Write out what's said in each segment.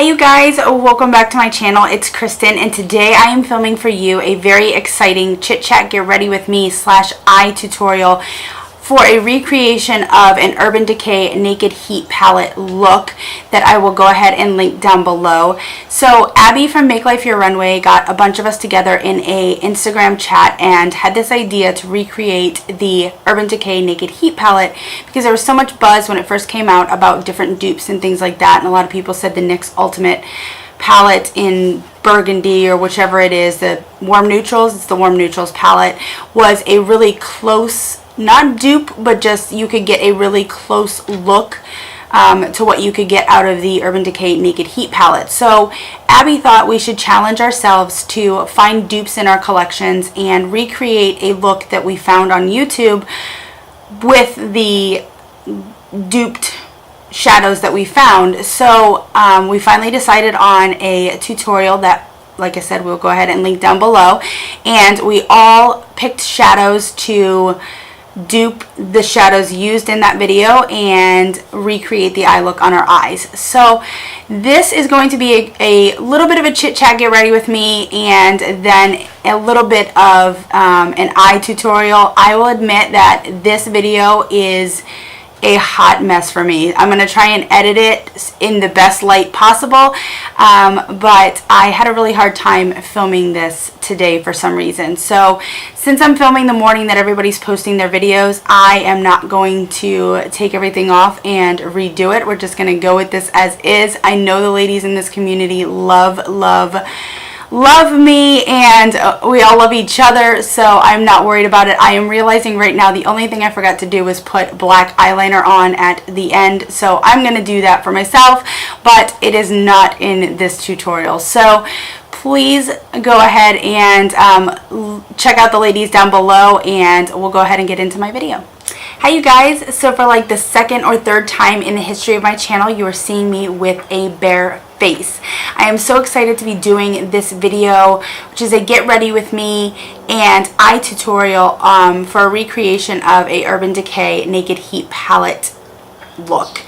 Hi you guys, welcome back to my channel. It's Kristen and today I am filming for you a very exciting chit chat get ready with me / eye tutorial for a recreation of an Urban Decay Naked Heat palette look that I will go ahead and link down below. So Abby from Make Life Your Runway got a bunch of us together in a Instagram chat and had this idea to recreate the Urban Decay Naked Heat palette because there was so much buzz when it first came out about different dupes and things like that, and a lot of people said the NYX Ultimate palette in burgundy or whichever it is, the warm neutrals, it's the warm neutrals palette, was a really close, not dupe, but just you could get a really close look to what you could get out of the Urban Decay Naked Heat palette. So Abby thought we should challenge ourselves to find dupes in our collections and recreate a look that we found on YouTube with the duped shadows that we found. So we finally decided on a tutorial that, like I said, we'll go ahead and link down below, and we all picked shadows to dupe the shadows used in that video and recreate the eye look on our eyes. So this is going to be a little bit of a chit chat get ready with me and then a little bit of an eye tutorial. I will admit that this video is a hot mess for me. I'm going to try and edit it in the best light possible, but I had a really hard time filming this today for some reason. So since I'm filming the morning that everybody's posting their videos, I am not going to take everything off and redo it. We're just going to go with this as is. I know the ladies in this community love me, and we all love each other, so I'm not worried about it. I am realizing right now the only thing I forgot to do was put black eyeliner on at the end, so I'm going to do that for myself, but it is not in this tutorial. So please go ahead and check out the ladies down below, and we'll go ahead and get into my video. Hi you guys, so for like the second or third time in the history of my channel, you are seeing me with a bare face. I am so excited to be doing this video, which is a get ready with me and eye tutorial for a recreation of a Urban Decay Naked Heat palette look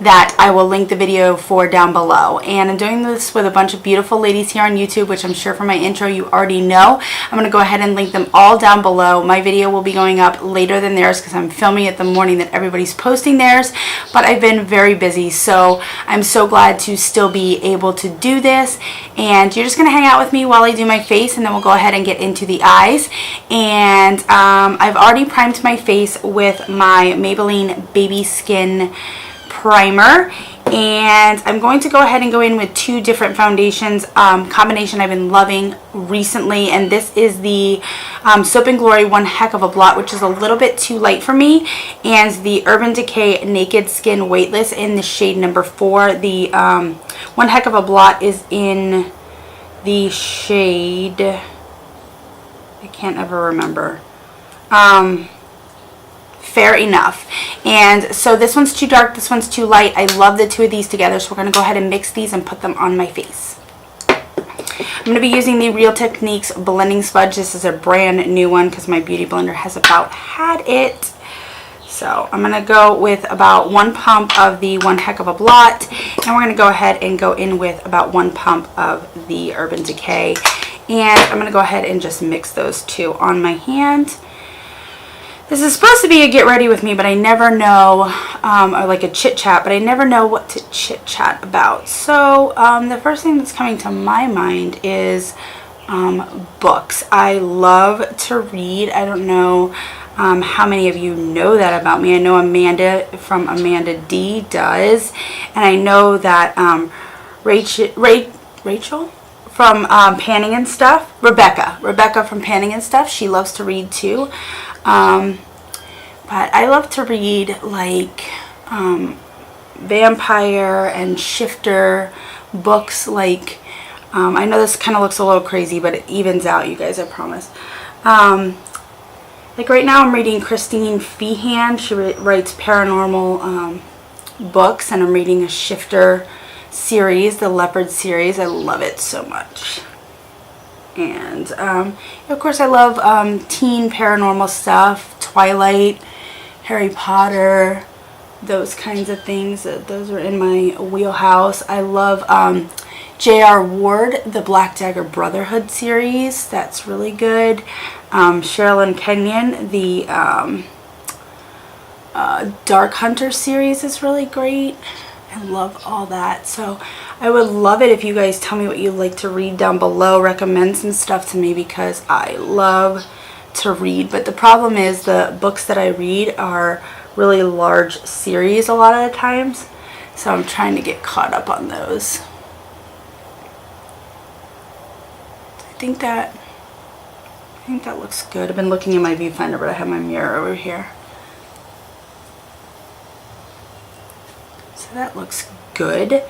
that I will link the video for down below. And I'm doing this with a bunch of beautiful ladies here on YouTube, which I'm sure from my intro you already know. I'm going to go ahead and link them all down below. My video will be going up later than theirs because I'm filming it the morning that everybody's posting theirs, but I've been very busy, so I'm so glad to still be able to do this. And you're just going to hang out with me while I do my face, and then we'll go ahead and get into the eyes. And I've already primed my face with my Maybelline Baby Skin primer, and I'm going to go ahead and go in with two different foundations combination I've been loving recently, and this is the Soap and Glory One Heck of a Blot, which is a little bit too light for me, and the Urban Decay Naked Skin Weightless in the shade number 4. The One Heck of a Blot is in the shade, I can't ever remember, Fair Enough. And so this one's too dark, this one's too light. I love the two of these together, so we're going to go ahead and mix these and put them on my face. I'm going to be using the Real Techniques blending sponge. This is a brand new one because my beauty blender has about had it. So I'm going to go with about 1 pump of the One Heck of a Blot, and we're going to go ahead and go in with about 1 pump of the Urban Decay. And I'm going to go ahead and just mix those two on my hand. This is supposed to be a get ready with me, but I never know, or like a chit chat, but I never know what to chit chat about. So the first thing that's coming to my mind is books. I love to read. I don't know how many of you know that about me. I know Amanda from Amanda D does, and I know that Rachel from Panning and Stuff, Rebecca from Panning and Stuff, she loves to read too. But I love to read like vampire and shifter books. Like I know this kind of looks a little crazy, but it evens out, you guys, I promise. Like right now I'm reading Christine Feehan. She writes paranormal books, and I'm reading a shifter series, the Leopard series. I love it so much. And of course I love teen paranormal stuff, Twilight, Harry Potter, those kinds of things. Those are in my wheelhouse. I love J.R. Ward, the Black Dagger Brotherhood series. That's really good. Sherilyn Kenyon, the Dark Hunter series is really great. I love all that. So I would love it if you guys tell me what you'd like to read down below. Recommend some stuff to me because I love to read. But the problem is the books that I read are really large series a lot of the times. So I'm trying to get caught up on those. I think that looks good. I've been looking in my viewfinder, but I have my mirror over here. So that looks good.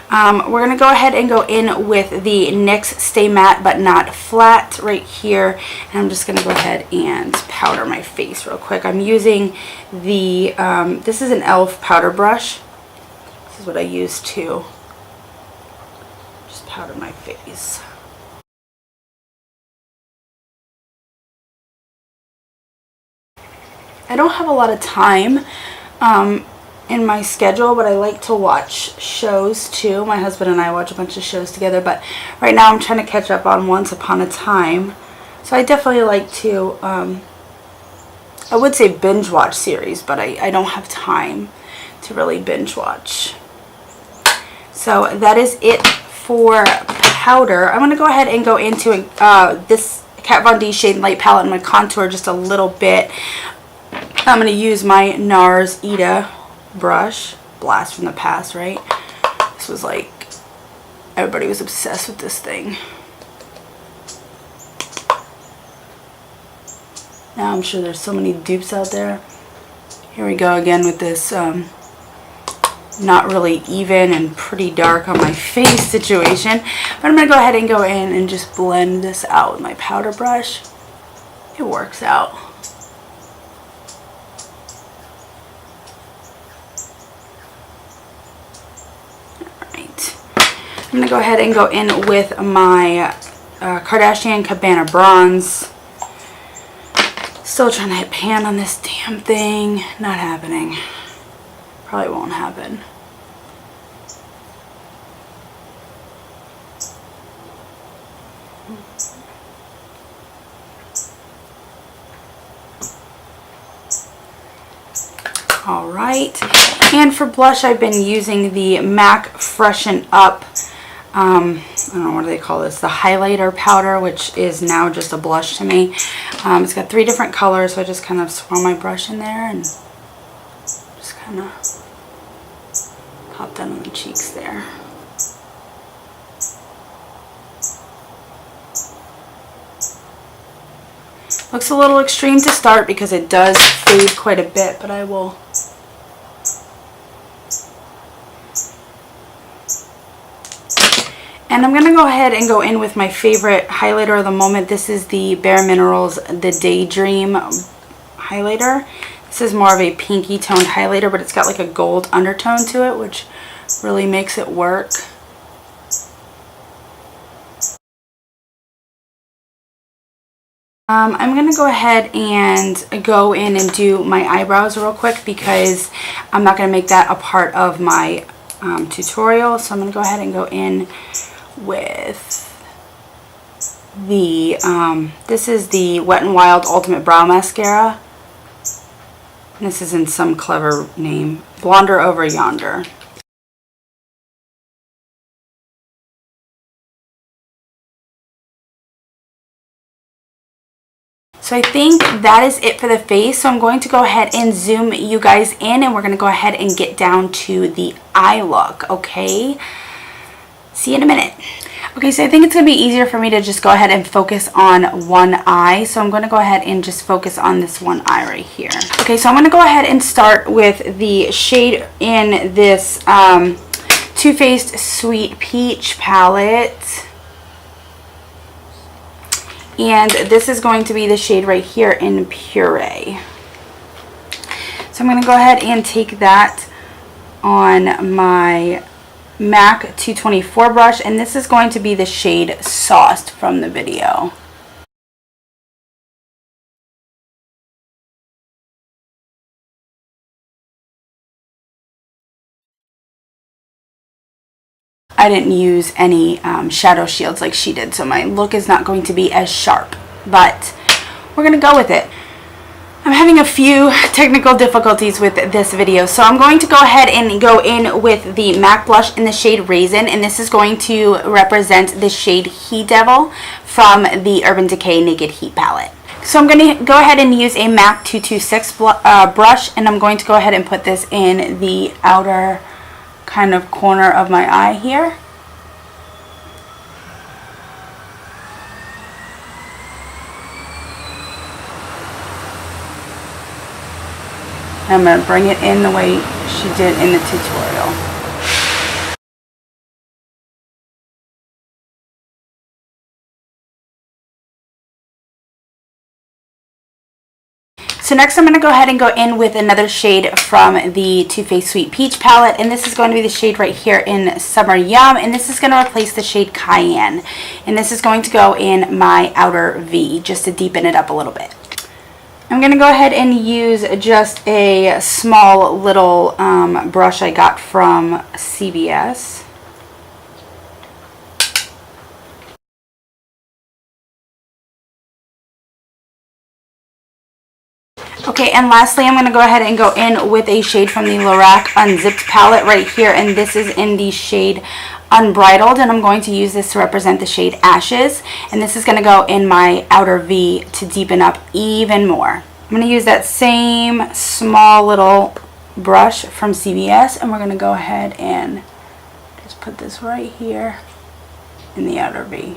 We're going to go ahead and go in with the NYX Stay Matte But Not Flat right here. And I'm just going to go ahead and powder my face real quick. I'm using the, this is an e.l.f. powder brush. This is what I use to just powder my face. I don't have a lot of time in my schedule, but I like to watch shows too. My husband and I watch a bunch of shows together, but right now I'm trying to catch up on Once Upon a Time. So I definitely like to, I would say binge watch series, but I don't have time to really binge watch. So that is it for powder. I'm going to go ahead and go into this Kat Von D Shade and Light palette in my contour just a little bit. I'm going to use my NARS Ita brush. Blast from the past, right? This was like, everybody was obsessed with this thing. Now I'm sure there's so many dupes out there. Here we go again with this not really even and pretty dark on my face situation. But I'm going to go ahead and go in and just blend this out with my powder brush. It works out. I'm going to go ahead and go in with my Kardashian Cabana Bronze. Still trying to hit pan on this damn thing. Not happening. Probably won't happen. Alright. And for blush, I've been using the MAC Freshen Up, I don't know, what do they call this? The highlighter powder, which is now just a blush to me. It's got 3 different colors, so I just kind of swirl my brush in there and just kind of pop that on the cheeks there. Looks a little extreme to start because it does fade quite a bit, but I will. And I'm going to go ahead and go in with my favorite highlighter of the moment. This is the Bare Minerals The Daydream highlighter. This is more of a pinky toned highlighter, but it's got like a gold undertone to it, which really makes it work. I'm going to go ahead and go in and do my eyebrows real quick because I'm not going to make that a part of my tutorial. So I'm going to go ahead and go in with the, this is the Wet n Wild Ultimate Brow Mascara. This is in some clever name. Blonder Over Yonder. So I think that is it for the face. So I'm going to go ahead and zoom you guys in and we're going to go ahead and get down to the eye look, okay? See you in a minute. Okay, so I think it's going to be easier for me to just go ahead and focus on one eye. So I'm going to go ahead and just focus on this one eye right here. Okay, so I'm going to go ahead and start with the shade in this Too Faced Sweet Peach palette. And this is going to be the shade right here in Puree. So I'm going to go ahead and take that on my MAC 224 brush, and this is going to be the shade Sauced from the video. I didn't use any shadow shields like she did, so my look is not going to be as sharp, but we're gonna go with it. I'm having a few technical difficulties with this video, so I'm going to go ahead and go in with the MAC blush in the shade Raisin, and this is going to represent the shade He Devil from the Urban Decay Naked Heat palette. So I'm going to go ahead and use a MAC 226 brush, and I'm going to go ahead and put this in the outer kind of corner of my eye here. I'm going to bring it in the way she did in the tutorial. So next I'm going to go ahead and go in with another shade from the Too Faced Sweet Peach palette, and this is going to be the shade right here in Summer Yum, and this is going to replace the shade Cayenne, and this is going to go in my outer V just to deepen it up a little bit. I'm going to go ahead and use just a small little brush I got from CVS. Okay, and lastly, I'm going to go ahead and go in with a shade from the Lorac Unzipped palette right here, and this is in the shade Unbridled, and I'm going to use this to represent the shade Ashes, and this is going to go in my outer V to deepen up even more. I'm going to use that same small little brush from CVS, and we're going to go ahead and just put this right here in the outer V.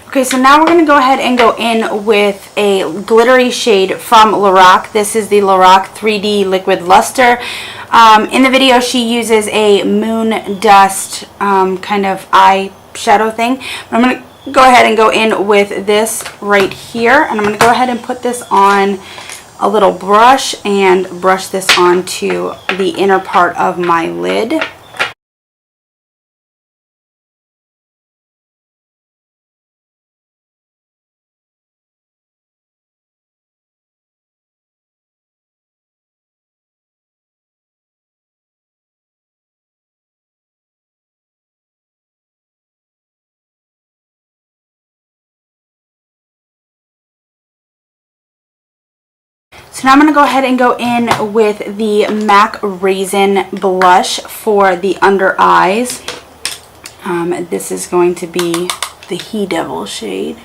Okay, so now we're going to go ahead and go in with a glittery shade from Lorac. This is the Lorac 3D Liquid Luster. In the video, she uses a moon dust kind of eyeshadow thing. But I'm going to go ahead and go in with this right here. And I'm going to go ahead and put this on a little brush and brush this onto the inner part of my lid. So now I'm going to go ahead and go in with the MAC Raisin blush for the under eyes. This is going to be the He Devil shade.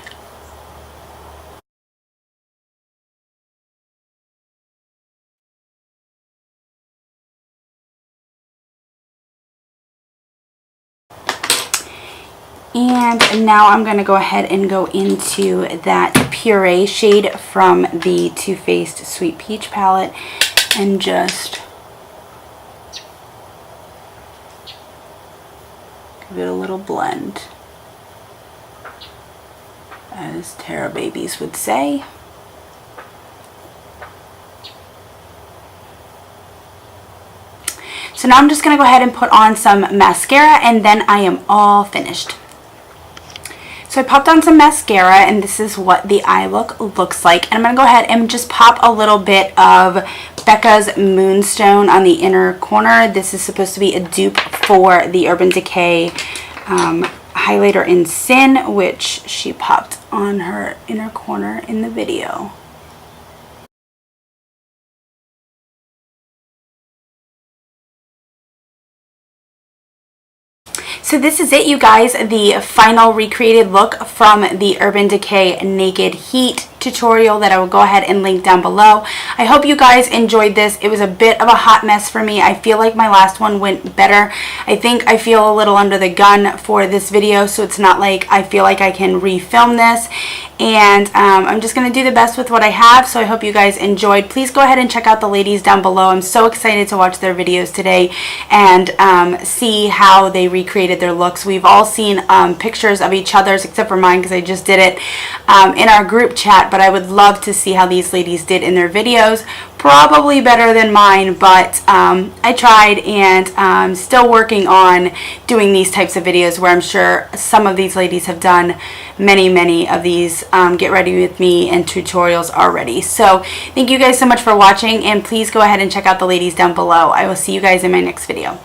And now I'm going to go ahead and go into that Puree shade from the Too Faced Sweet Peach palette and just give it a little blend, as Terra Babies would say. So now I'm just going to go ahead and put on some mascara, and then I am all finished. So I popped on some mascara, and this is what the eye look looks like. And I'm going to go ahead and just pop a little bit of Becca's Moonstone on the inner corner. This is supposed to be a dupe for the Urban Decay highlighter in Sin, which she popped on her inner corner in the video. So this is it, you guys, the final recreated look from the Urban Decay Naked Heat tutorial that I will go ahead and link down below. I hope you guys enjoyed this. It was a bit of a hot mess for me. I feel like my last one went better. I think I feel a little under the gun for this video, so it's not like I feel like I can refilm this. And I'm just going to do the best with what I have, so I hope you guys enjoyed. Please go ahead and check out the ladies down below. I'm so excited to watch their videos today and see how they recreated their looks. We've all seen pictures of each other's, except for mine because I just did it, in our group chat, that, but I would love to see how these ladies did in their videos. Probably better than mine, but I tried, and I'm still working on doing these types of videos where I'm sure some of these ladies have done many of these get ready with me and tutorials already. So thank you guys so much for watching, and please go ahead and check out the ladies down below. I will see you guys in my next video.